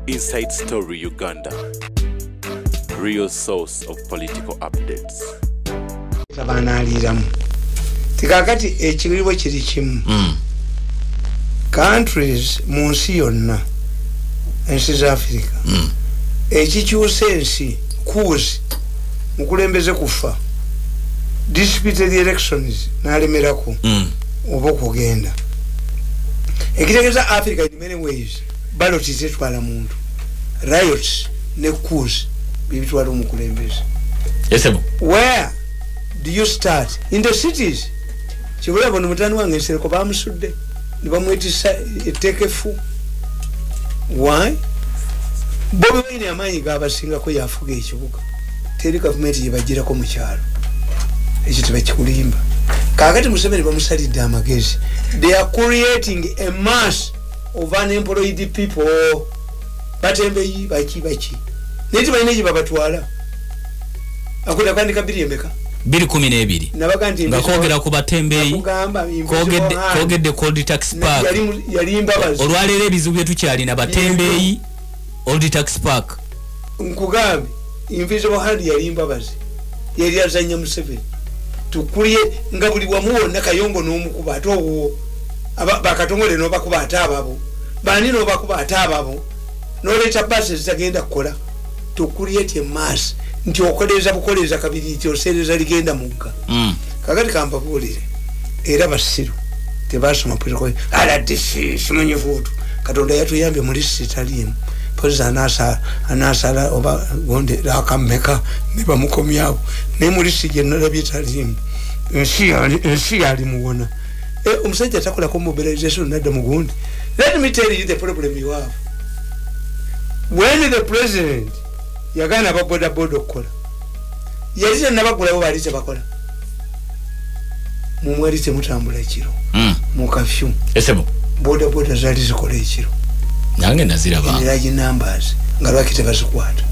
Inside Story Uganda, real source of political updates. Tikakati ekiriwo kiri kimu. Countries mu nsi yonna ensi za Africa ekikyusa ensi kuuzi mukulembeze kufa disputed elections n'alemerako oba okugenda ekitegeeza Africa in many ways ballot zetwala muntu riots ne kuuzi bibitwala omukulembeze. Where do you start? In the cities. Chibula bono mutani wange nsereko bamusudde nibamwetisa etekefu. Why? Bobi wine amanyi gabasinga ko yafuga ekibuga teri government yebagirako mu kyalo ekyo tebakikulimba kakati Museveni bamusalidde amagezi. They are creating a mass of unemployed people. Batembeyi baki neti balina gye babatwala akola kwandika biri emeka 2012 nga kogera ku batembeyi kogedde cold tax park olwalero ebizibu bye tukyalina batembeyi old tax park nkugambe invisible hand yali mbabazi yali azanya Museveni tukulie nga buli wamuwona Kayongo n'omukuba atowo bakatongole no bakuba atababo bani no bakuba atababo no leta basi zitagenda kukola to create a mass nti okoleza bukoleza kabiri nti osereza ligenda mugga kakati kamba bulire era basiru tebasoma pweko ala disi simanyifutu katonda yatuyambye muri sitalimu poza anasa oba gonde akameka niba mukomyabo ne muri sigenera bitalimu ensi ali muwona omusajja takola ko mobilization nadda mugundi. Let me tell you the problem you have. When the president yagana ba boda okola yalize nabagulawo balize bakola mumwalize mutambula ekiro mu kafyu boda zali zikola ekiro nange naziraba niraji numbers nga lwakite bazikwata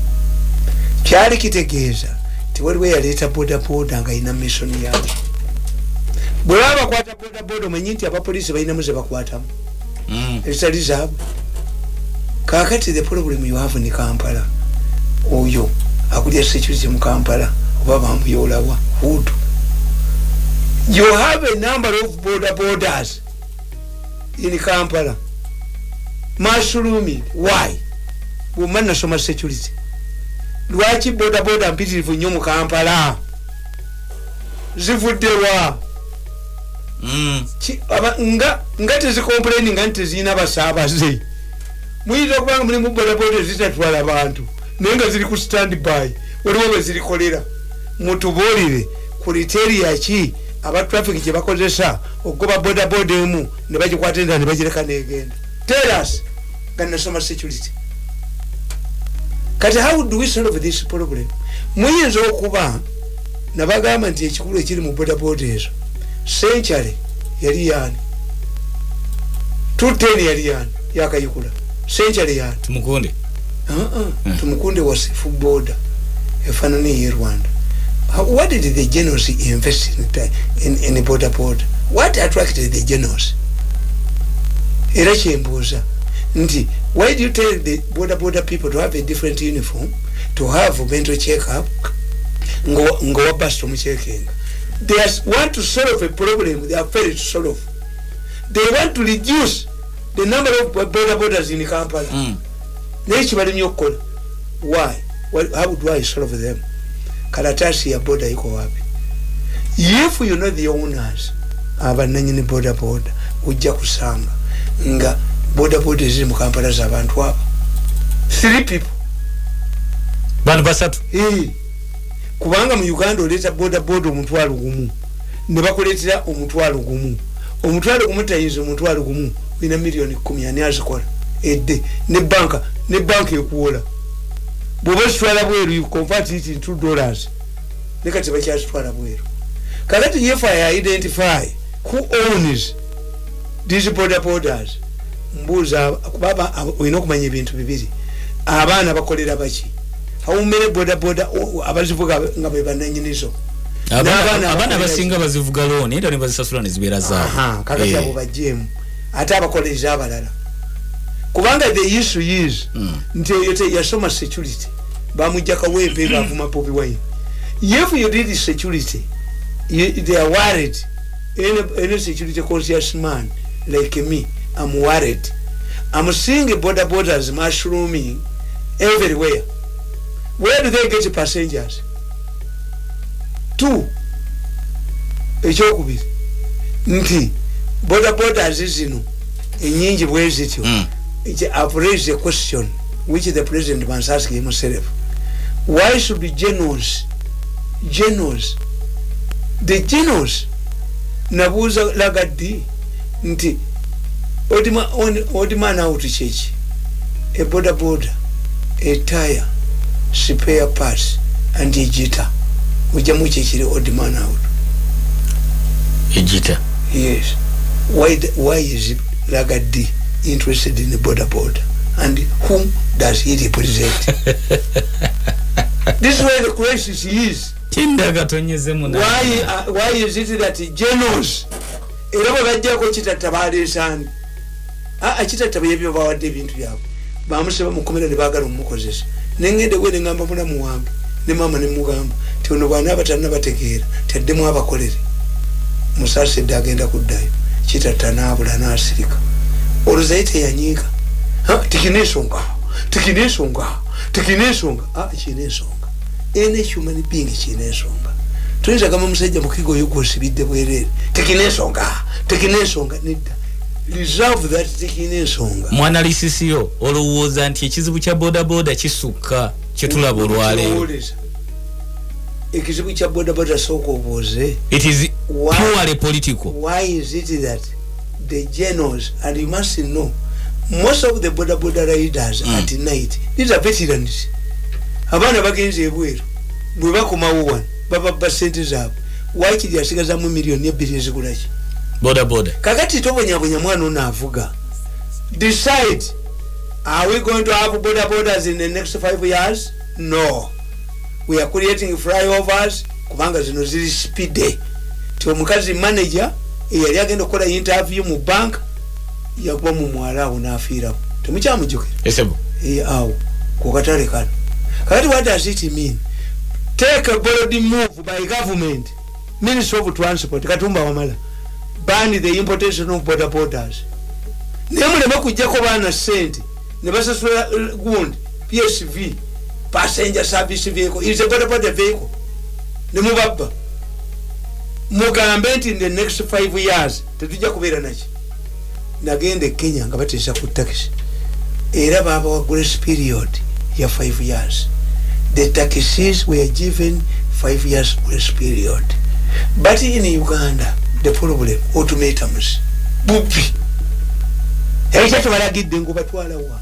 kyali kitegeeza tiwaliwe yaleeta boda nga ina mission yawe bwaba bakwata boda omanyi nti abapoliisi balina muze bakwatamu ebitali zaabwe. Kakati the problem you have in Kampala oyo akulya security mu Kampala oba bamuyolawa hudu. You have a number of borders in Kampala. Mushrooming. Why? Woman nasoma security. Lwaki boda mpitirivu nnyo mu Kampala zivuddewa nga tezicomplaining nga tezina basaabaze muyita kubanga muli mu boda zitatwala abantu naye nga ziri ku standby waliwo bwe zirikolera mutubuulire kriteria ki aba traffic gye bakozesa okugoba boda emu ne bagikwata endala ne bagireka negenda. Tell us nga nasoma security. Kati how do we solve this problem? Muyinza okuba nabagamba nti ekikulu ekiri mu boda ezo century yali yani 210 yali yani yakayikula century yani tumukunde tumukunde was full border efanani ye Rwanda. What did the generals invest in border? What attracted the generals? Era chembuza nti why do you tell the border people to have a different uniform, to have a mental check-up ngo basto mchekinga? They want to solve a problem they are failed to solve. They want to reduce the number of borders in Kampala. Why? How do I solve them? Karatasi ya border iko wapi? If you know the owners abananyini border ujja kusanga nga border ziri mu Kampala za bantu aba 3 people bantu basatu kubanga mu Uganda oleta border omutwalo gumu ne bakuletera omutwalo gumu tayinza omutwalo gumu ina milioni 10 ani azikola edde ne banka ekuwola bwoba zitwala bweru you convert it into $. Nekati bakyazitwala bweru. Kakati if I identify who owns these borders mbuza kubaba oyina okumanya ebintu bibiri abaana bakolera baki how many border abazivuga nga be bananyinizo abana basinga bazivuga looni era ne bazisasula ne zibeera zaabwe kakati abo bajjemu ate abakoleza abalala kubanga the issue is nti yote yasoma security bamujja Kawempe bavuma Bobi Wine. If you did the security, they are worried. Any security conscious man like me, I'm worried. I'm seeing borders mushrooming everywhere. Where do they get the passengers? 2. Echokubiri. Nti borders zino enyingi bwezityo. I've raised a question which the president must ask himself. Why should the generals, the generals, nabuza lagadi nti odima na utichechi a border, a tire, spare parts, and a jita. Ujamuchechiri odima na out. A jita? Yes. Why is it lagadi interested in the border, and whom does he represent? This is where the crisis is. Why is it that generals erabo bajjako kitatabale sani akitatabye ebyo bawadde ebintu byabo bamusaba mukomera ne bagala omukozesa nengende gwe ngamba muna muwambe ne mama ne mugamba tiono bwana abatanna bategeera taddemu abakolere musase dagenda kuddayo kitatanabula nasirika oluzaite yanyiika tikinesonga chinesonga ene human being chinesonga tuyinza kama musajja mukigo yogosibidde bwerere tikinesonga nidda resolve that tikinesonga analysis yo olowooza nti ekizibu kya boda kisukka kyetulaba olwaleero ekizibu kya boda soko oboze it is purely political. Why is it that the generals, and you must know, most of the border riders at night, these are veterans. Abana bagenze ebweru bwe bakoma one baba sente zaabwe wakiri yasigaza mu milioni ebiri ezigulaki boda kakati tobonyabonya mwana onaavuga. Decide, are we going to have borders in the next 5 years? No, we are creating flyovers kubanga zino ziri speed. Ti omukazi manager eyali agenda okukola interview mu bank yakuba mu mwalawo n'afiirawo temukyamujjukira esebo awo ku katale kano. Kakati what does it mean? Take a bold move by government, Ministry of Transport, Katumba Wamala, ban the importation of borders. Nemulema kujjako baana sente ne basasula gundi PSV, passenger service vehicle, is a border vehicle. Nemubabba mugambe nti in the next 5 years tetujja kubeera naki. Nagende Kenya nga bateesa ku taxi era baba grace period ya 5 years. The taxis were given 5 years grace period, but in Uganda the problem ultimatums bubi ekyo balagidde ngo batwala wa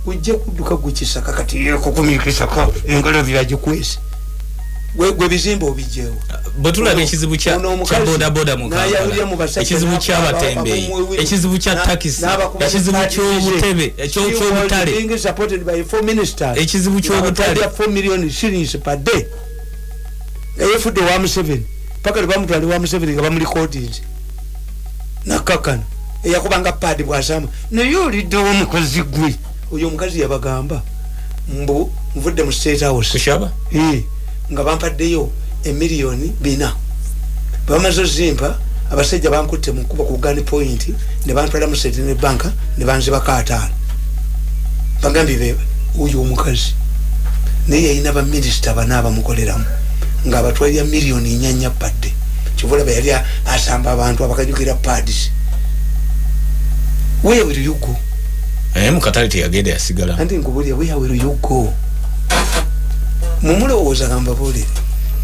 ujje kuduka gukisaka kati kukumikisaka engalo byajikwese gwe bizimbo bijjewo botulaba ekizibu kya boda mu Kampala, ekizibu kya batembeyi, ekizibu kya taxi, ekizibu ky'obutebe, eky'obutale, being supported by 4 ministers, ekizibu ky'obutale 4 million shillings per day. Efudde wa Museveni paka bamutwali wa Museveni nga bamuli courtings nakakana eyakubanga padi bwasama naye olidde omukozi gwe oyo omukazi yabagamba mbu nvudde mu State House kushaba nga bampaddeyo emiliyoni 4 bamaze zimpa abasajja bankutte mu kuba ku Uganda point ne bantwala mu State Bank ne banziba kaataano bagambye bebe oyo omukazi naye yalina ba minister banaba mukoleramu nga batwalira miliyoni 4 padde kivula bayali asamba abantu abakajukira pads. Where will you go? Mukatali yagende yasigala andi nkubulya where will you go? Mumulowooza gamba bole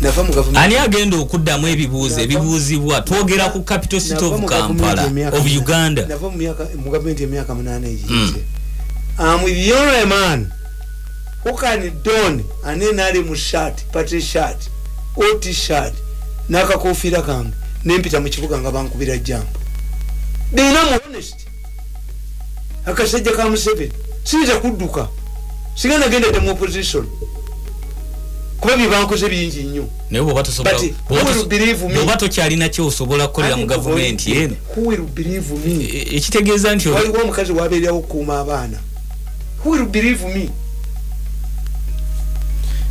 nava mu government ani agenda okuddamu ebibuuzibwa twogera ku capital city of Kampala of Uganda nava mu government emyaka 8 ejize. I'm with you, a man who can don anenali mu shirt party shirt or t-shirt naka kofira kange nempita mu kibuga nga bankubira jambo. They know honest. Akasajja ka Museveni sinza kudduka sigana genda mu opposition kuba bibankoze bingi nnyo naye bwoba tosobola bwoba tokyalina kyosobola kukolera mu gavumenti eno who will believe me ekitegeeza nti waliwo omukazi wabeererawo okukuuma abaana who will believe me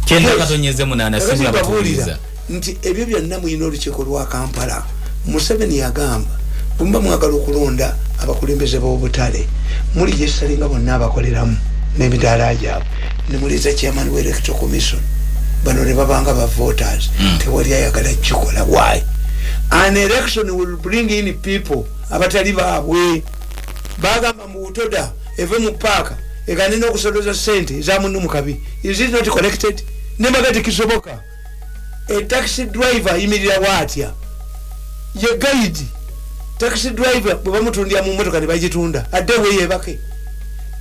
kyenda katonyeze munaana simula batuuliza nti ebyo byonna mulina olukiiko lwa Kampala. Museveni yagamba bumba mwagala okulonda abakulembeze b'obutale muli gyesalinga bonna abakoleramu n'emidaala gyabwe ne muliza chairman w'electoral commission bano ne babanga ba voters tewali ayagala kikola. Why? An election will bring in people abatali baabwe bagamba mu butoda eve mu paaka eganina okusoloza sente eza munno mukabi. Is it not collected? Nemagati kisoboka a taxi driver yimirira watya ye guide taxi driver bwe bamutundira mu motoka ne bagitunda adde weyebake.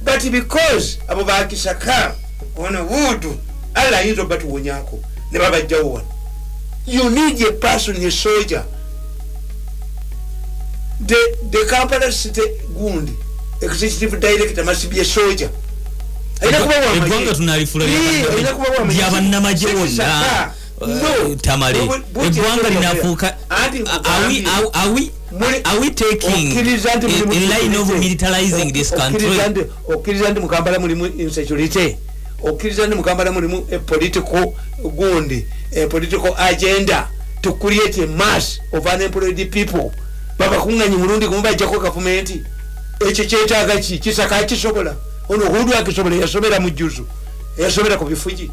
But because abo bakisaka ono wudu ala hizo batu wonyako ne babajjawo wano. You need a person, a soldier. The Kampala City Gundi executive director must be a soldier. Eggwanga tunalifula lyabannamagye bonna Tamale eggwanga linafuuka are we taking a line of militarizing this country? Okkiriza nti mu Kampala mulimu insecurity, okkiriza nti mu Kampala mulimu a political gundi, a political agenda to create a mass of unemployed people. Baba kunganyi Murundi kumubajjako gavumenti ekyo kyetaaga ki kisaka kisobola ono hudu akisobola yasobera mu jjuzu yasobera ku bifuji.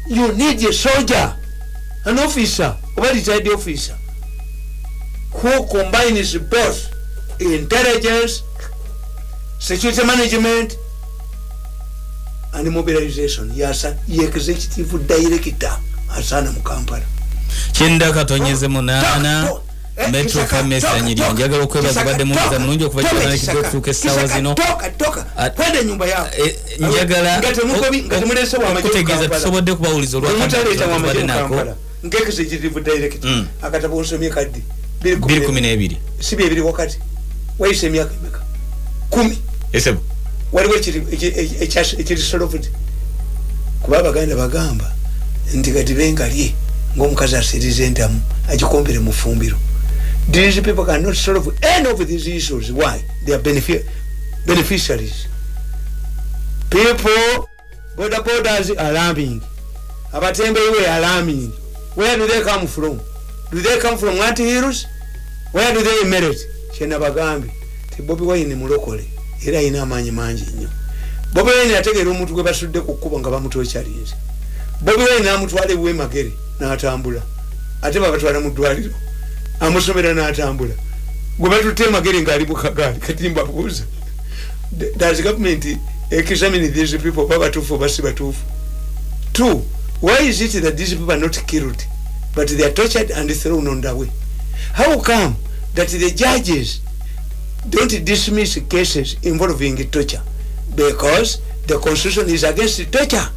You need a soldier, an officer, a retired officer who combines both intelligence, security management and mobilization. Yes, executive director asana mu Kampala. Kyenda katonyeze munana Metro Kamesa nyiri njagala okwebaza badde muza mulungi okubajjana kidofuuka essaawa zino kwenda nyumba yako njagala ngatemulese kutegeeza tusobodde kubawuliza olwakadde nako ng'executive director akatabo nsomye kaddi 2012 si bye biri wakati wayise emyaka emeka 10 esebo waliwo ekiri solved kuba Abaganda bagamba nti kati bengalye ng'omukazi asirize entamu agikombere mu fumbiro. These people cannot solve any of these issues. Why? They are beneficiaries. People, borders are alarming. Abatembeyi are alarming. Where do they come from? Do they come from anti-heroes? Where do they emerge? Kyena bagambi ti Bobi Wine mulokole era ina amanyi mangi nnyo. Bobi Wine ategeera omuntu gwe basudde ku kkubo nga bamutwekyalinze. Bobi Wine amutwale bwe magere n'atambula ate babatwala mu ddwaliro amusomera n'atambula gwe batutte magere ng'ali mu kagaali kati mbabuuza does government examine these people babatuufu oba si batuufu? Two, why is it that these people are not killed but they are tortured and thrown on the way? How come that the judges don't dismiss cases involving torture? Because the constitution is against torture,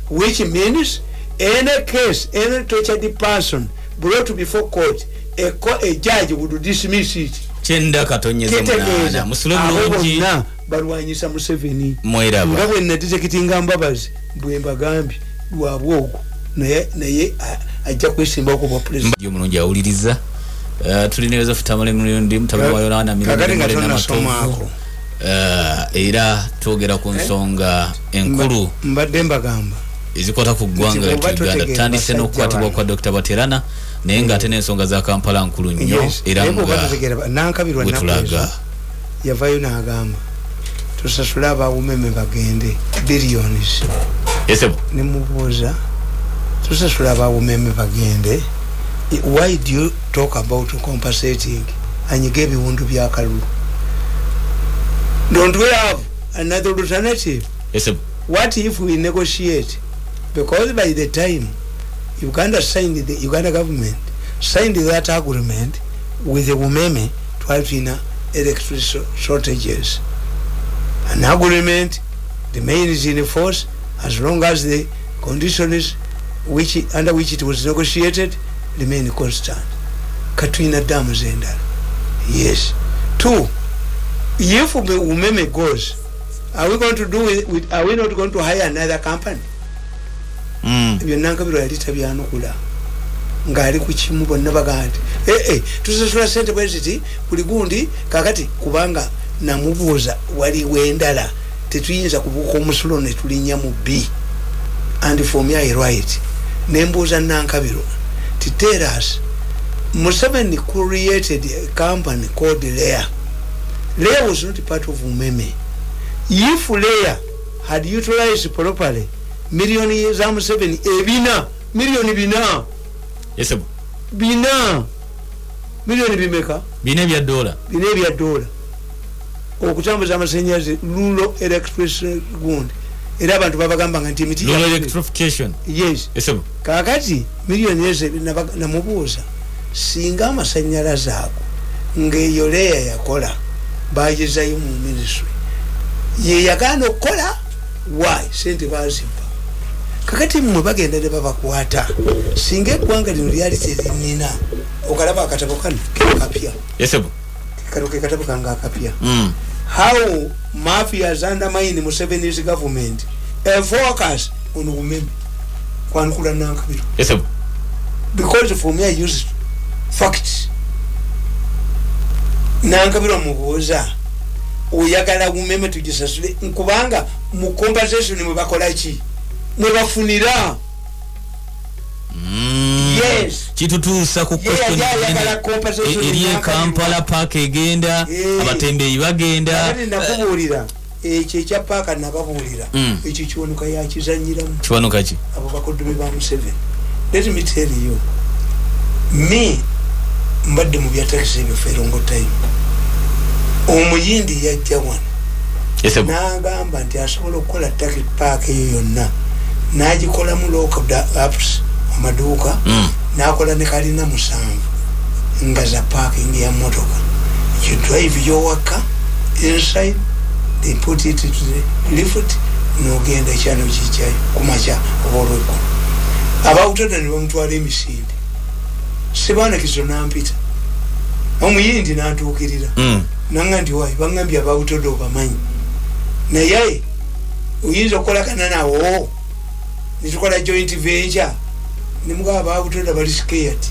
which means any case, any tortured person brought before court, a judge would dismiss it. Kyenda katonyeze munana musule bulungi balwanyisa Museveni mweraba nga bwe natekitinga mbabazi bwe mbagambi lwabwogo naye ajja kwesimba ku bwa president omulungi awuliriza tulineweza Tamale Mirundi mutabani wa Yolanda Mirundi n'amatovu era twogera ku nsonga enkulu mbadde mbagamba ezikwata ku ggwanga Uganda tutandise n'okukwatibwa kwa Dr. Baterana naye ng'ate n'ensonga za Kampala nkulu nnyo era nankabirwa wetulaga yavayo n'agamba tusasule abawumeme bagende billions ne mubuuza tusasule abawumeme bagende why do you talk about compensating anyiga ebiwundu bya kalulu? Don't we have another alternative? What if we negotiate? Because by the time Uganda signed, the Uganda government signed that agreement with the Umeme to have electricity shortages. An agreement remains in force as long as the conditions under which it was negotiated remain constant. Katrina dams and yes. Two, if Umeme goes, are we going to do it with, are we not going to hire another company? ebyo Nankabirwa yali tabyanukula ngali ku kimu bonna bagandi tusasula sente bweziti kuli gundi kakati kubanga namubuuza wali wendala tetuyinza kubuuka omusulo ne tulinya mu B and for me I right nembuuza Nankabirwa to tell us Museveni created a company called Leah. Leah was not part of Umeme. If Leah had utilized properly million years Museveni ebina million bina yes sir bina million bimeka bina bya dollar okutambuza amasenyazi rural express gundi era abantu babagamba nti emiti rural electrification yes sir kakati million years namubuuza singa amasannyalaze ago ng'eyo Leya yakola bagezayo mu ministry ye yagaana okukola why sente bazimba kakati mmwe bagenda ne babakwata singa eggwanga lino lyali terinina okalaba akatabo kano kapya yesebo karoke katabo kanga akapya how mafias undermine Museveni's government a focus on women kwankula Nankabirwa yesebo because for me I used facts Nankabirwa mubuuza oyagala umeme tugisasule nkubanga mu compensation mwe bakola ki mwe bafunira yes kitutuusa ku question eri Kampala park egenda abatembeyi bagenda nakubuulira ekyo ekya paaka nababuulira ekyo kiwanuka yakizanyiramu kiwanuka ki abo bakoddomi ba Museveni let me tell you me mbadde mu bya taxi ebyo ferongo time omuyindi yajja wano n'agamba nti asobola okukola taxi park eyo yonna n'agikolamu local apps amaduuka n'akola ne kalina 7 nga za parking ya motoka you drive your worker inside they put it to the lift n'ogenda ekyalo kikyayo kumakya oba olweggulo abawutoda ne bamutwala emisinde Sibana kizo nampita omuyindi n'atuukirira nanga ndi wayi bangambye abawutoda obamanyi naye uyinza okukola kananawo nitukola joint venture nimugaba abawutoda bali scared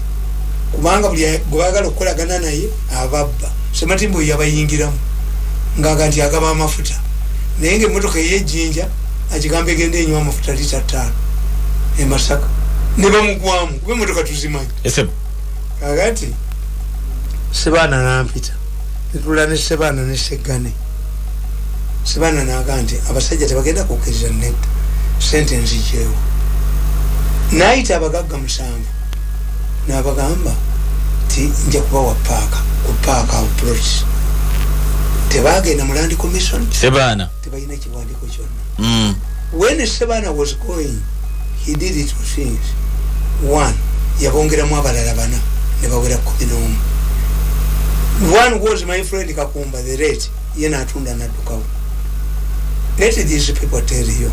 kubanga buli gwagala okukolagana naye ababba sematimbo yabayingiramu ngaga nti agaba amafuta naye ng'emmotoka ey'ejjinja agigambe egenda enywa amafuta lita 5 e Masaka ne bamugwamu kuba emmotoka tuzimanyi kakati Sibana nampita nitula ne Sibana ne Segane Sibana n'agamba nti abasajja tebagenda kukkiriza nedda sente nzijeewo n'ayita abagagga 7 n'abagamba ti nja kubawa paaka ku paaka approach tebagenda mu land commission Sibana tebalina kiwandiiko kyonna when Sibana was going he did it two things one yabongeramu abalala 4 ne bawera 11 one was my friend Kakumba the rate yena atunda naddukawo let these people tell you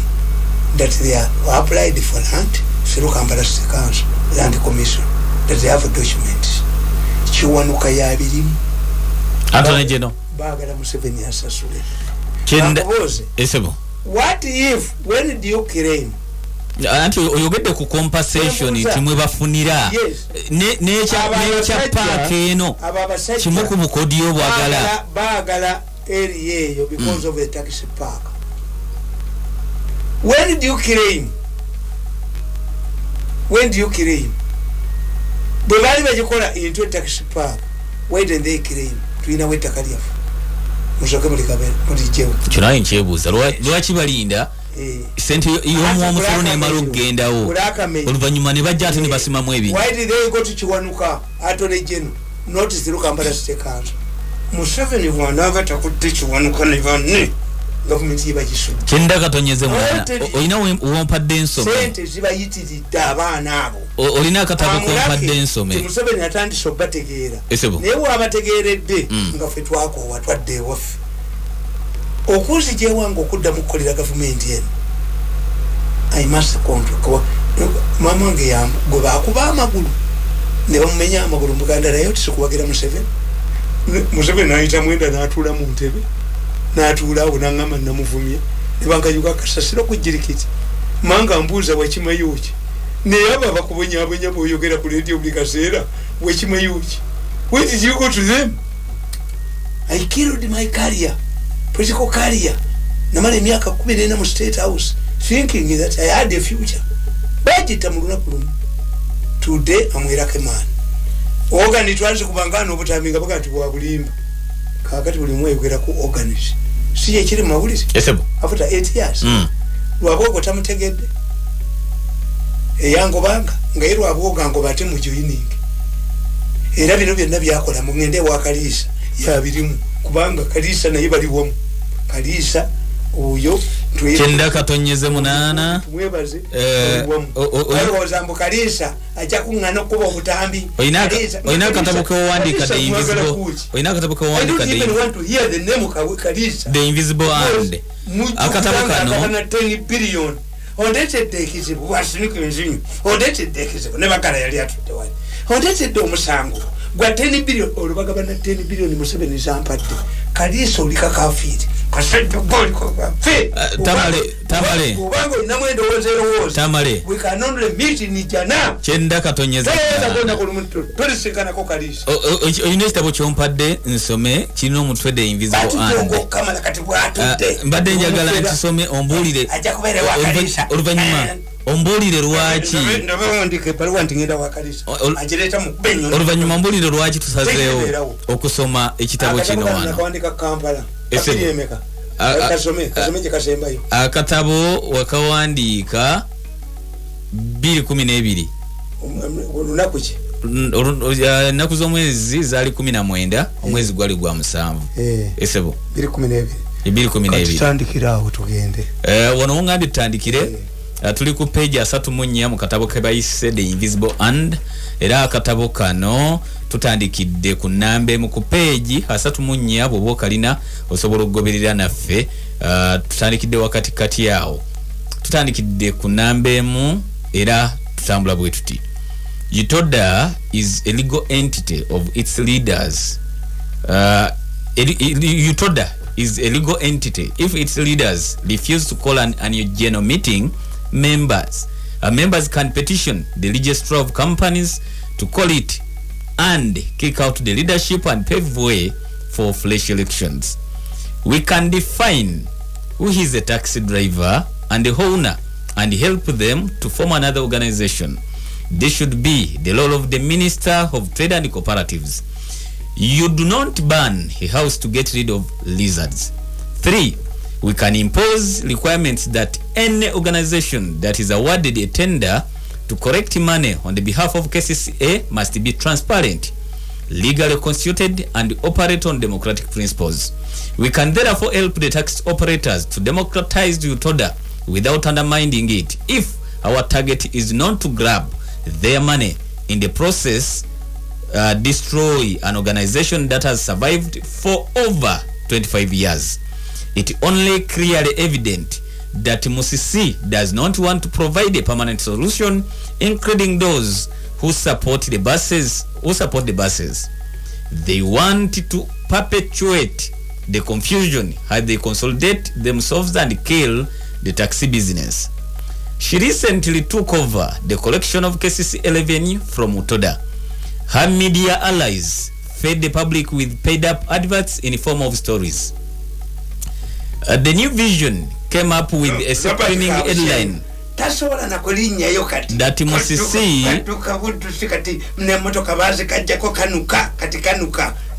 that they are applied for land through Kampala City Council land commission that they have documents kiwanuka yabirimu Anthony Jeno bagala Museveni asasule kenda esebo what if when do you claim anti oyogedde ku compensation timwe bafunira necha park eno kimu ku bukodi obwagala bagala area eyo because of the taxi park when do you claim bwe bali bagikola into taxi park why didn't they claim tuina weta kaliafu musoke mulikabe mulijewo kinayi nchebuza lwaki balinda sente y'omumusolo n'emala okugendawo oluvannyuma ne bajja ate ne basimamu ebintu why did they go to Kiwanuka Attorney General not through Kampala City Council Museveni bw'anaava takutte Kiwanuka ne banne gavumenti yebagisudde kyenda katonyeze mwana olina wompadde ensome sente zibayitiridde abaana abo olina akatabo kompadde ensome Museveni atandise obategeera naye bw'abategeeredde nga ffe twakoowa twadde ewaffe okuzi gyewange okudda mu kukolera gavumenti eno I must control mama wange yangu gwe baakuba amagulu ne bamumenya amagulu muganda naye tisikuwagira Museveni n'ayita mwenda n'atuula mu ntebe n'atuulaawo n'aŋŋamba namuvumye ne bankayuka kasasiro ku jirikiti manga mbuuza wakimayo ki ne aba bakubonya abonya boyogera ku radio buli kaseera wekimayuki. Where did you go to them? I killed my career, political career. Namale miaka 14 mu State House thinking that I had a future. Budget amuluna kulum. Today I'm Iraqi man. Organ itwaje kubangana obutaminga bakati bwa bulimba. Kakati buli mwegera ku organize. Siye kiri mawulisi. Yesebo. After 8 years. Lwaboko tamutegedde. Eyango banga ngairwa aboga ngo bate mu joining. Era bino byonna byakola mu ngende wa Kalisa ya birimu kubanga Kalisa naye bali womu. Kalisa oyo Chenda katonyeze munana mwebaze oyo zambo Kalisa acha kungana kuba obutambi oyina katabuko wandika the invisible oyina katabuko wandika the invisible. I don't even want to hear the name Kalisa, the invisible hand akatabuka no 10 billion odete tekizibu wasiniku nzinyu odete tekizibu nebakala yali atutte wali odete do musango gwa 10 billion olubaga bana 10 billion musebeni zampatti Kalisa olika kafiti kasento goli ko fe tamale ubango namwendo wozero tamale we can only meet ni jana chenda katonyeza kona ko muntu tolisikana ko Kalisa oyinesta bo chompadde nsome kino mutwe the invisible hand kama nakati bwatutte mbadde njagala nsome ombulire aja kubere wa Kalisa oluvanyuma ombulire lwaki ndabawandike paluwa ntingenda wa Kalisa ajireta mu benyo oluvanyuma ombulire lwaki tusazeewo okusoma ekitabo kino wano kwandika Kampala akatabo wakawandiika 2012 lunakuki ennaku z'omwezi zaali 19 omwezi gwali gwa 7 esebo 2012 tutandikirawo tugende wano wongambye tutandikire tuli ku page 34 mu katabo ke bayise the invisible hand era akatabo kano tutandikidde ku nambe mu ku page 34 bwo kalina osobola okugoberera naffe tutandikidde wakati kati yawo tutandikidde ku nambe mu era tutambula bwe tuti UTODA is a legal entity of its leaders. UTODA is a legal entity if its leaders refuse to call an annual general meeting. Members can petition the registrar of companies to call it and kick out the leadership and pave way for fresh elections. We can define who is a taxi driver and the owner and help them to form another organization. This should be the role of the Minister of Trade and Cooperatives. You do not burn a house to get rid of lizards. 3. We can impose requirements that any organization that is awarded a tender to collect money on the behalf of KCCA must be transparent, legally constituted, and operate on democratic principles. We can therefore help the tax operators to democratize UTODA without undermining it if our target is not to grab their money, in the process destroy an organization that has survived for over 25 years. It only clearly evident that Musisi does not want to provide a permanent solution, including those who support the buses. They want to perpetuate the confusion as they consolidate themselves and kill the taxi business. She recently took over the collection of KCC revenue from UTODA. Her media allies fed the public with paid-up adverts in the form of stories. The new vision came up with a screaming headline that Musisi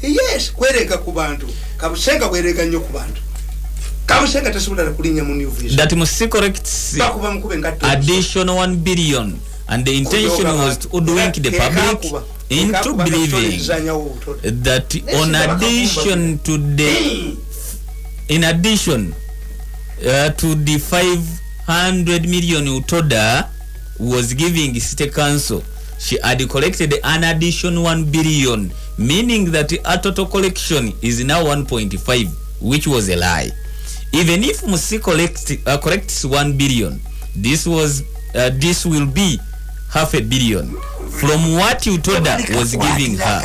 yes kwereka ku bantu kabusenga kwereka nnyo ku bantu kabusenga tasobola kulinya mu new vision that Musisi corrects additional 1 billion and the intention was to hoodwink the public into believing that in addition to the 500 million UTODA was giving City Council, she had collected an additional 1 billion, meaning that her total collection is now 1.5, which was a lie. Even if Musisi corrects 1 billion, this will be $500 million from what UTODA was giving her.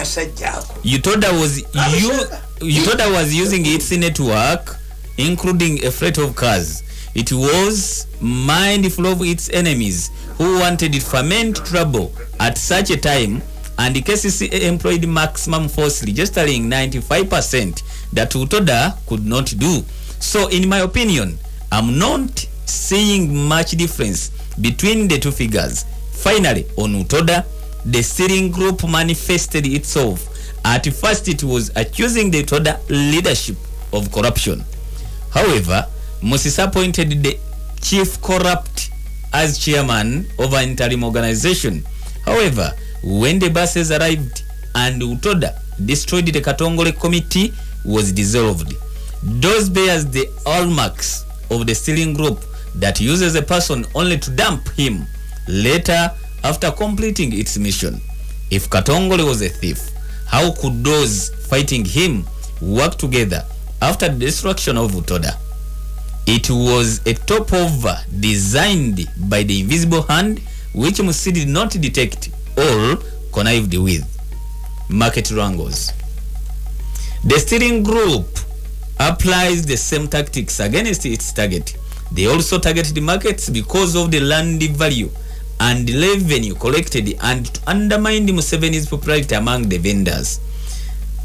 UTODA was using its network, including a fleet of cars, It was mindful of its enemies who wanted to foment trouble at such a time, and the KCC employed maximum force, registering 95% that Utoda could not do. So in my opinion, I'm not seeing much difference between the two figures. Finally, on Utoda, the steering group manifested itself. At first, it was accusing the Utoda leadership of corruption. However, Musisa appointed the chief corrupt as chairman of an interim organization. However, when the buses arrived and Utoda destroyed the Katongole committee was dissolved. Those bears the hallmarks of the stealing group that uses a person only to dump him later after completing its mission. If Katongole was a thief, how could those fighting him work together after the destruction of Utoda? It was a top-over designed by the invisible hand which Musi did not detect or connived with. Market wrangles. The steering group applies the same tactics against its target. They also target the markets because of the land value and the revenue collected and to undermine the Museveni's popularity among the vendors.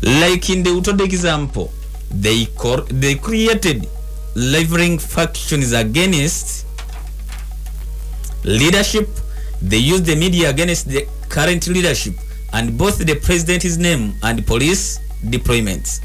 Like in the Utoda example, they created leveling factions against leadership. They used the media against the current leadership and both the president's name and police deployments.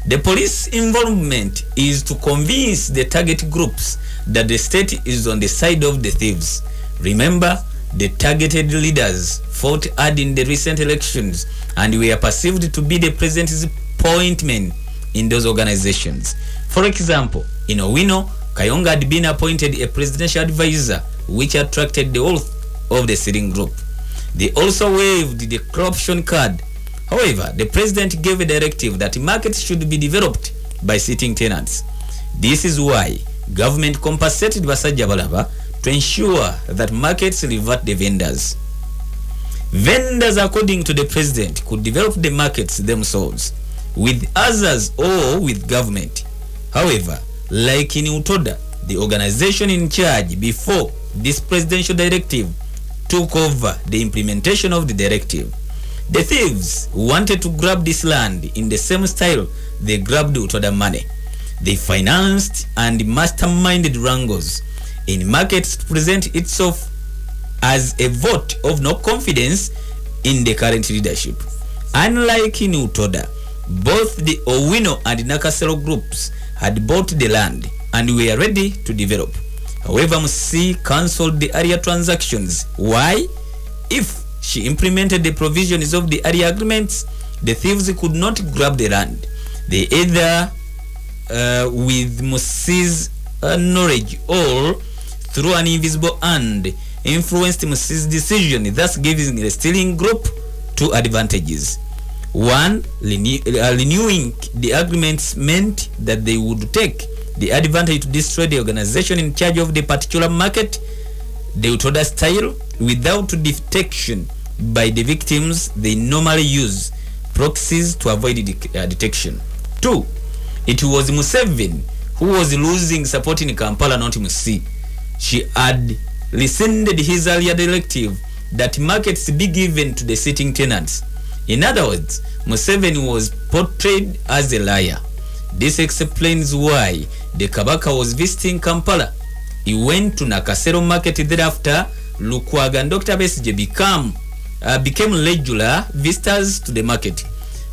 The police involvement is to convince the target groups that the state is on the side of the thieves. Remember, the targeted leaders fought hard in the recent elections and were perceived to be the president's point men in those organizations. For example, in Owino, Kayonga had been appointed a presidential advisor, which attracted the oath of the steering group. They also waved the corruption card. However, the president gave a directive that markets should be developed by sitting tenants. This is why government compensated Basajja Balaba to ensure that markets revert the vendors. Vendors, according to the president, could develop the markets themselves, with others or with government. However, like in Utoda, the organization in charge before this presidential directive took over the implementation of the directive. The thieves wanted to grab this land in the same style they grabbed Utoda money. They financed and masterminded wrangles in markets to present itself as a vote of no confidence in the current leadership. Unlike in Utoda, both the Owino and Nakasero groups had bought the land and were ready to develop. However, Musi cancelled the area transactions. Why? If she implemented the provisions of the area agreements, the thieves could not grab the land. They either with Musi's knowledge or through an invisible hand influenced Musi's decision, thus giving the stealing group two advantages. One, renewing the agreements meant that they would take the advantage to destroy the organization in charge of the particular market, the Utoda style, without detection by the victims. They normally use proxies to avoid detection. Two, it was Museveni who was losing support in Kampala, not Musi. She had rescinded his earlier directive that markets be given to the sitting tenants. In other words, Museveni was portrayed as a liar. This explains why the Kabaka was visiting Kampala. He went to Nakasero market thereafter. Lukwaga and Dr. Besigye became regular visitors to the market.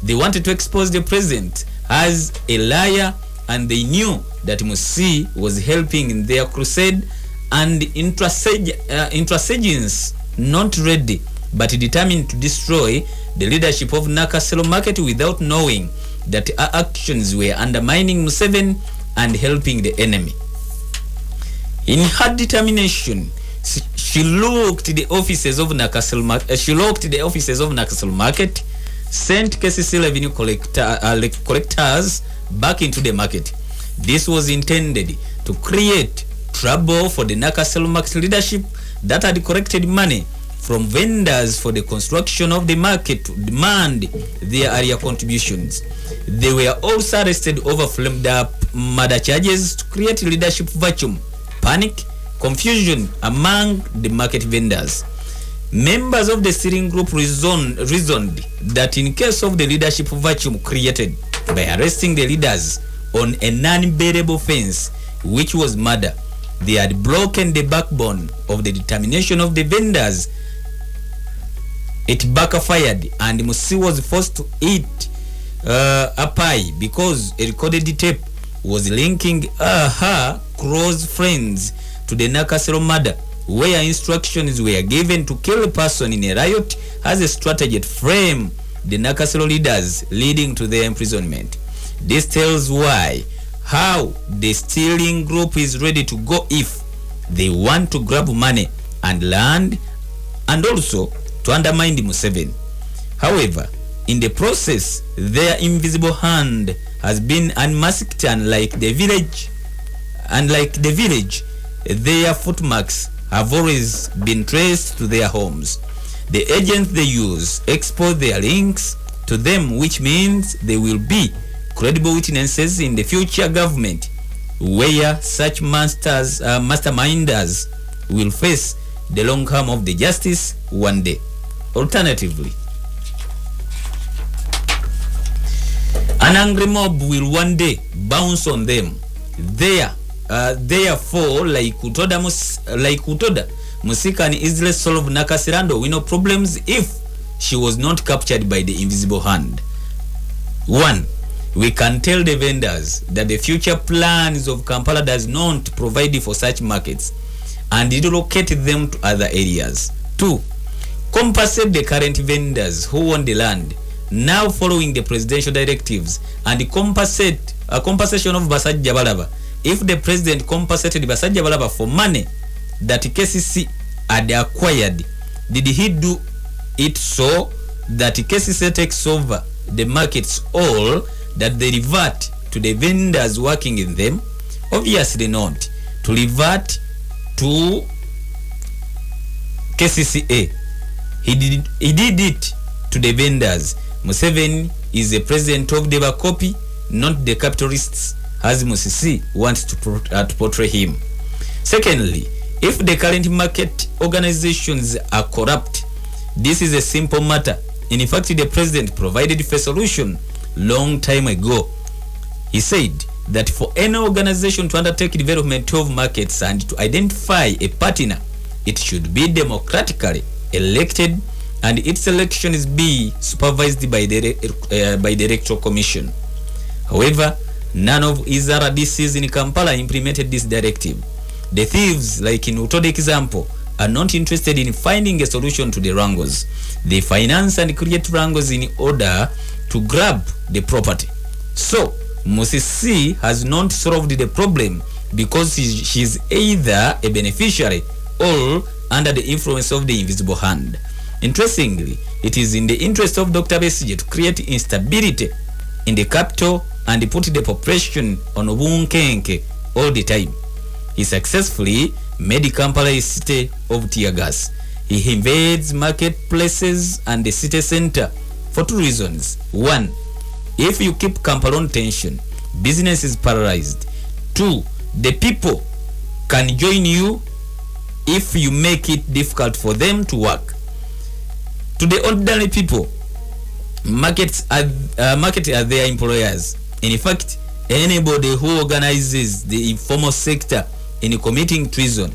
They wanted to expose the president as a liar, and they knew that Musi was helping in their crusade, and insurgents not ready but determined to destroy the leadership of Nakasero market without knowing that her actions were undermining Museveni and helping the enemy. In her determination, she locked the offices of Nakasero market, sent KCC revenue collectors back into the market. This was intended to create trouble for the Nakasero market leadership that had collected money from vendors for the construction of the market to demand their area contributions. They were also arrested over flamed up murder charges to create leadership vacuum panic, confusion among the market vendors. Members of the steering group reasoned that in case of the leadership vacuum created by arresting the leaders on a non-bearable offense, which was murder, they had broken the backbone of the determination of the vendors. It backfired, and Musi was forced to eat a pie because a recorded tape was linking her close friends to the Nakasero murder, where instructions were given to kill a person in a riot as a strategy to frame the Nakasero leaders, leading to their imprisonment. This tells how the stealing group is ready to go if they want to grab money and land, and also to undermine Museveni. However, in the process, their invisible hand has been unmasked, and like the village, their footmarks have always been traced to their homes. The agents they use expose their links to them, which means they will be credible witnesses in the future government, where such masterminders will face the long arm of the justice one day. Alternatively, an angry mob will one day bounce on them. Therefore, like Utoda Musi can easily solve Nakasirando with no problems if she was not captured by the invisible hand. 1. We can tell the vendors that the future plans of Kampala does not provide for such markets and relocate them to other areas. 2. Compensate the current vendors who own the land now following the presidential directives, and compensation of Basajja Balaba. If the president compensated Basajja Balaba for money that KCC had acquired, did he do it so that KCC takes over the markets, all that they revert to the vendors working in them? Obviously not. To revert to KCCA, he did it to the vendors. Museveni is the president of the Bakopi, not the capitalists, as Musisi wants to portray him. Secondly, if the current market organizations are corrupt, this is a simple matter. In fact, the president provided a solution long time ago. He said that for any organization to undertake development of markets and to identify a partner, it should be democratically elected, and its elections be supervised by the Electoral Commission. However, none of his RDCs in Kampala implemented this directive. The thieves, like in Utode's example, are not interested in finding a solution to the wrangles. They finance and create wrangles in order to grab the property. So, Musisi has not solved the problem because she is either a beneficiary or under the influence of the invisible hand. Interestingly, it is in the interest of Dr. Besigye to create instability in the capital and put the population on Obunkenke all the time. He successfully made Kampala a city of tear gas. He invades marketplaces and the city center for 2 reasons. 1, if you keep Kampala on tension, business is paralyzed. 2, the people can join you if you make it difficult for them to work. To the ordinary people, markets are their employers. In fact, anybody who organizes the informal sector in committing treason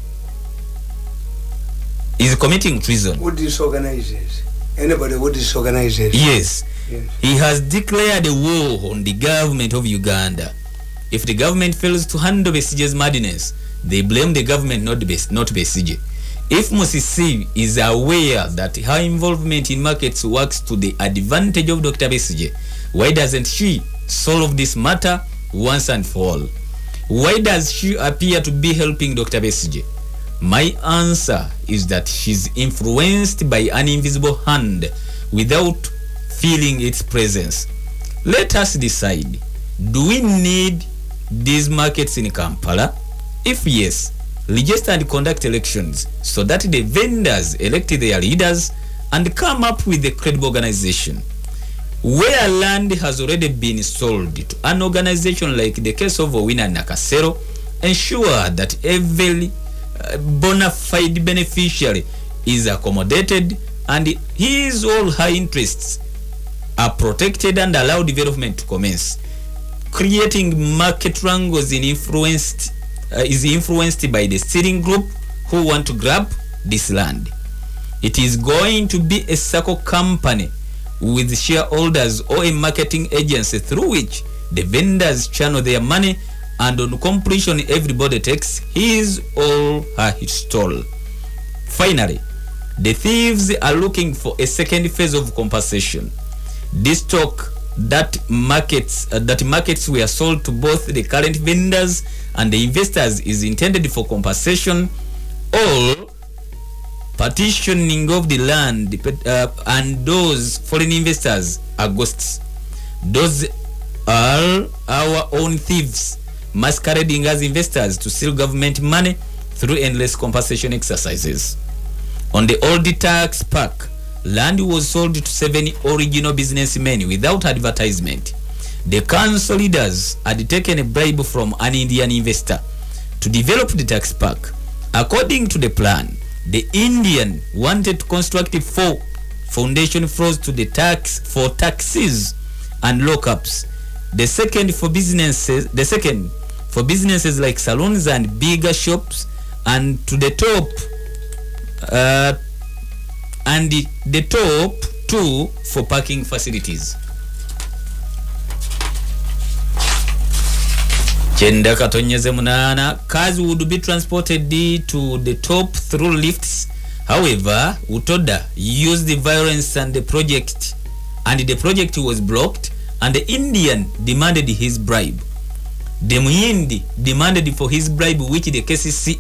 is committing treason. Who disorganizes? Anybody who disorganizes? Yes. He has declared a war on the government of Uganda. If the government fails to handle Besigye's madness, they blame the government, not Besigye. If Musisi is aware that her involvement in markets works to the advantage of Dr. Besigye, why doesn't she solve this matter once and for all? Why does she appear to be helping Dr. Besigye? My answer is that she's influenced by an invisible hand without feeling its presence. Let us decide, do we need these markets in Kampala? If yes, register and conduct elections so that the vendors elect their leaders and come up with a credible organization. Where land has already been sold to an organization like the case of Owina Nakasero, ensure that every bona fide beneficiary is accommodated and his or her interests are protected and allow development to commence. Creating market wrangles is influenced by the steering group who want to grab this land. It is going to be a circle company with shareholders or a marketing agency through which the vendors channel their money, and on completion everybody takes his or her stall. Finally, the thieves are looking for a second phase of compensation. This stock that markets were sold to both the current vendors and the investors is intended for compensation or partitioning of the land, and those foreign investors are ghosts. Those are our own thieves masquerading as investors to steal government money through endless compensation exercises. On the old tax pack, land was sold to 7 original businessmen without advertisement. The council leaders had taken a bribe from an Indian investor to develop the tax pack. According to the plan, the Indian wanted to construct 4 foundation floors to the taxes and lockups. The second for businesses like salons and bigger shops, and to the top and the top 2 for parking facilities. Chenda katonyeze munana, cars would be transported to the top through lifts. However, Utoda used the violence and the project was blocked, and the Indian demanded his bribe. The Muhindi demanded for his bribe, which the KCC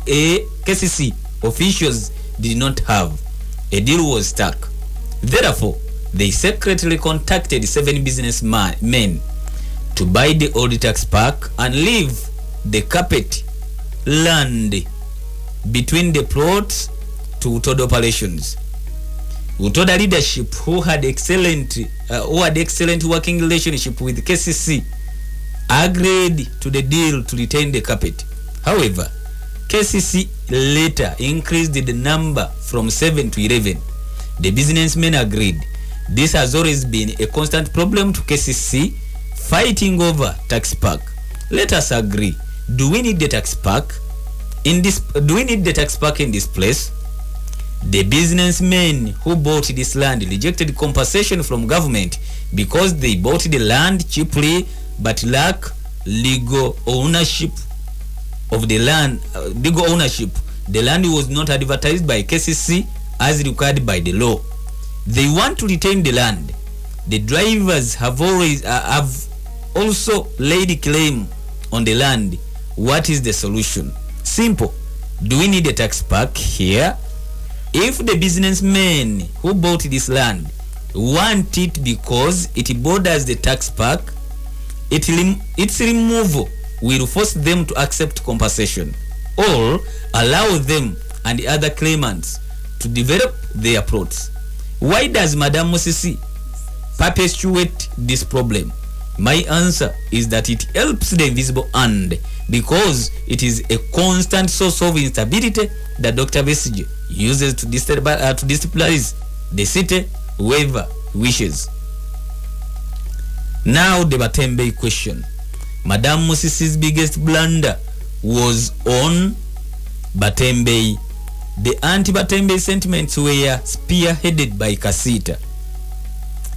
officials did not have. A deal was stuck. Therefore, they secretly contacted 7 businessmen to buy the old tax pack and leave the carpet land between the plots to Utoda operations. Utoda leadership, who had excellent working relationship with KCC, agreed to the deal to retain the carpet. However, KCC later increased the number from 7 to 11. The businessmen agreed. This has always been a constant problem to KCC, fighting over tax pack. Let us agree. Do we need the tax pack in this place? The businessmen who bought this land rejected compensation from government because they bought the land cheaply but lack legal ownership of the land. The land was not advertised by KCC as required by the law. They want to retain the land. The drivers have also laid claim on the land. What is the solution? Simple. Do we need a tax pack here? If the businessmen who bought this land want it because it borders the tax pack, its removal will force them to accept compensation or allow them and the other claimants to develop their plots. Why does Madam Musisi perpetuate this problem? My answer is that it helps the invisible hand because it is a constant source of instability that Dr. Besigye uses to destabilize the city whoever wishes. Now the Batembe question. Madam Musisi's biggest blunder was on Batembe. The anti-Batembe sentiments were spearheaded by Kasita.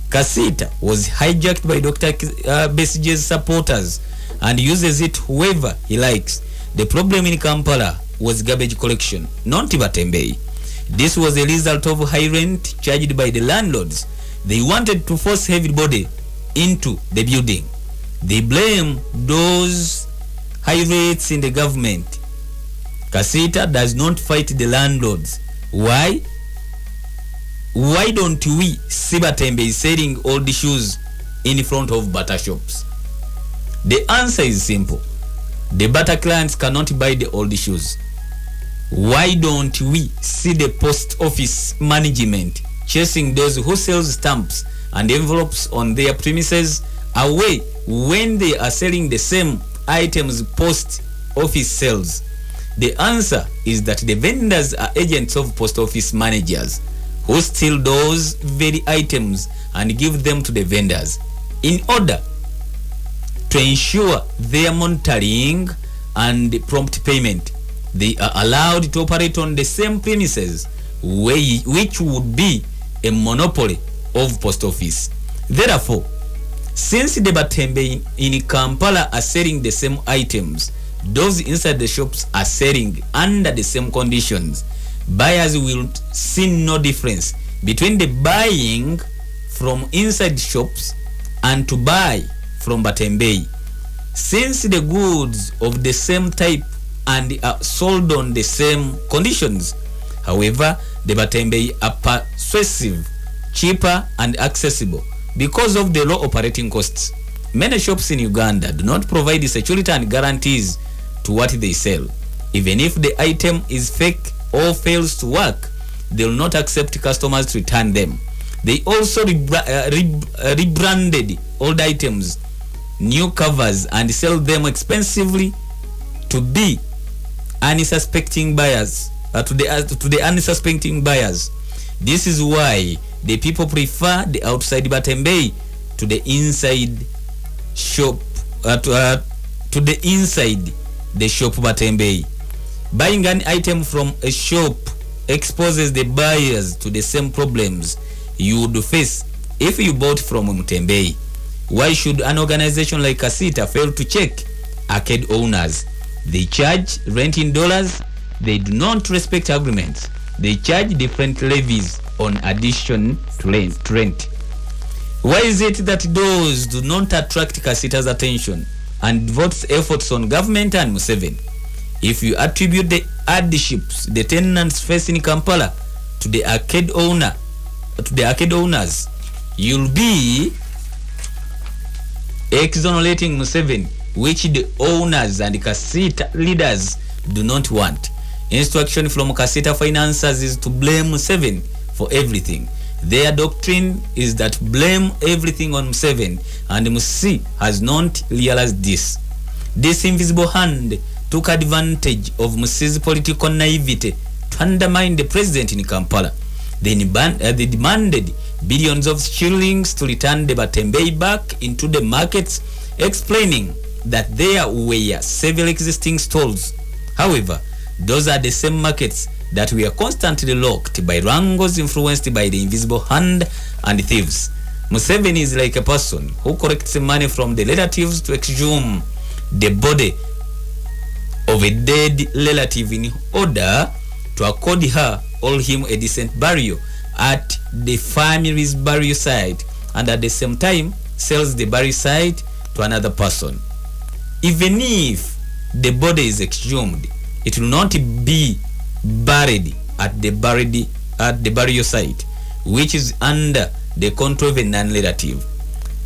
Kasita was hijacked by Dr. Besigye's supporters and uses it whoever he likes. The problem in Kampala was garbage collection, not Batembe. This was a result of high rent charged by the landlords. They wanted to force everybody into the building. They blame those high rates in the government. Kasita does not fight the landlords. Why? Why don't we see Batembe selling old shoes in front of butter shops? The answer is simple. The butter clients cannot buy the old shoes. Why don't we see the post office management chasing those who sell stamps and envelopes on their premises away when they are selling the same items post office sells? The answer is that the vendors are agents of post office managers who steal those very items and give them to the vendors in order to ensure their monitoring and prompt payment. They are allowed to operate on the same premises, which would be a monopoly of post office. Therefore, since the Batembe in Kampala are selling the same items, those inside the shops are selling under the same conditions. Buyers will see no difference between the buying from inside shops and to buy from Batembe, since the goods of the same type and are sold on the same conditions. However, the Batembe are persuasive, cheaper and accessible because of the low operating costs. Many shops in Uganda do not provide security and guarantees to what they sell. Even if the item is fake or fails to work, they will not accept customers to return them. They also rebranded old items, new covers, and sell them expensively to be unsuspecting buyers. To the unsuspecting buyers. This is why the people prefer the outside Batembe to the inside shop. To the inside the shop Batembe. Buying an item from a shop exposes the buyers to the same problems you would face if you bought from Mutembe. Why should an organization like Kasita fail to check arcade owners? They charge rent in dollars. They do not respect agreements. They charge different levies on addition to rent. Why is it that those do not attract Kasita's attention and devote efforts on government and Museveni? If you attribute the hardships the tenants face in Kampala to the arcade owners, you'll be exonerating Museveni, which the owners and Kasita leaders do not want. Instruction from Kasita financiers is to blame Museveni for everything. Their doctrine is that blame everything on Museveni, and Musi has not realized this. This invisible hand took advantage of Musi's political naivety to undermine the president in Kampala. They demanded billions of shillings to return the Batembe back into the markets, explaining that there were several existing stalls. However, those are the same markets that were constantly locked by wrangles influenced by the invisible hand and thieves. Museveni is like a person who collects money from the relatives to exhume the body of a dead relative in order to accord her or him a decent burial at the family's burial site, and at the same time sells the burial site to another person. Even if the body is exhumed, it will not be buried at the burial site, which is under the control of a non-relative.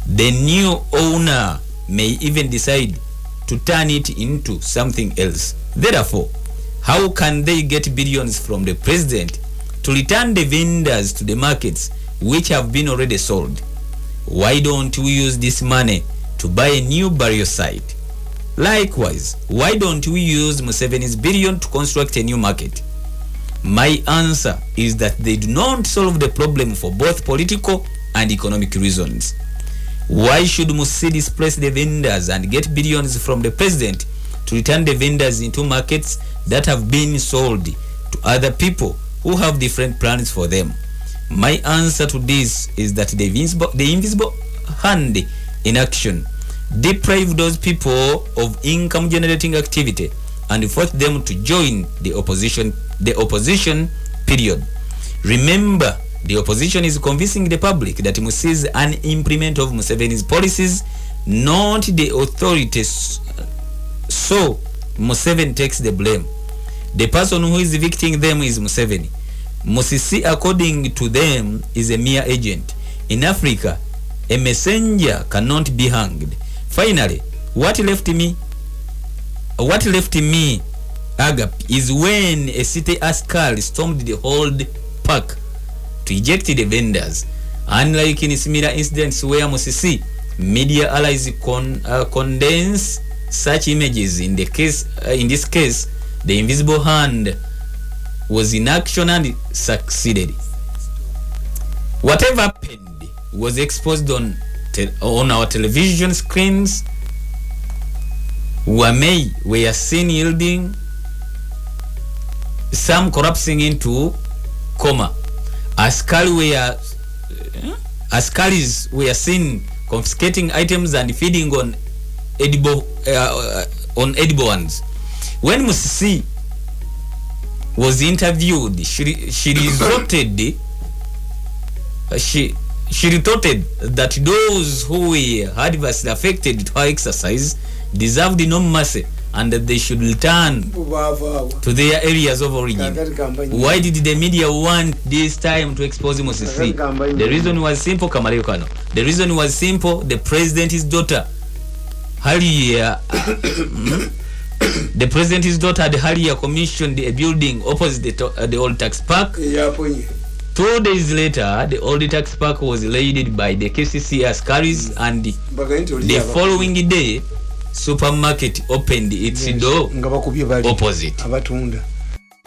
The new owner may even decide to turn it into something else. Therefore, how can they get billions from the president to return the vendors to the markets which have been already sold? Why don't we use this money to buy a new burial site? Likewise, why don't we use Museveni's billion to construct a new market? My answer is that they do not solve the problem for both political and economic reasons. Why should Musi displace the vendors and get billions from the president to return the vendors into markets that have been sold to other people who have different plans for them? My answer to this is that the invisible hand in action deprive those people of income generating activity and force them to join the opposition period. Remember, the opposition is convincing the public that Musi is an implement of Museveni's policies, not the authorities. So Museveni takes the blame. The person who is evicting them is Museveni. Musisi, according to them, is a mere agent. In Africa, a messenger cannot be hanged. Finally, what left me Agap is when a city askari stormed the whole park to eject the vendors. Unlike in similar incidents where Musisi, media allies condense such images. In the case, in this case, the invisible hand was in action and succeeded. Whatever happened was exposed on our television screens. Were seen yielding, some collapsing into coma. Askaris were seen confiscating items and feeding on edible ones. When Musisi was interviewed, she retorted that those who were adversely affected to her exercise deserved no mercy and that they should return to their areas of origin. Why did the media want this time to expose Musisi? The reason was simple, Kamale Kano. The reason was simple. The president's daughter, the president's daughter had earlier commissioned a building opposite the old tax park. 2 days later, the old tax park was raided by the KCC askaris, and the following day, supermarket opened its door opposite.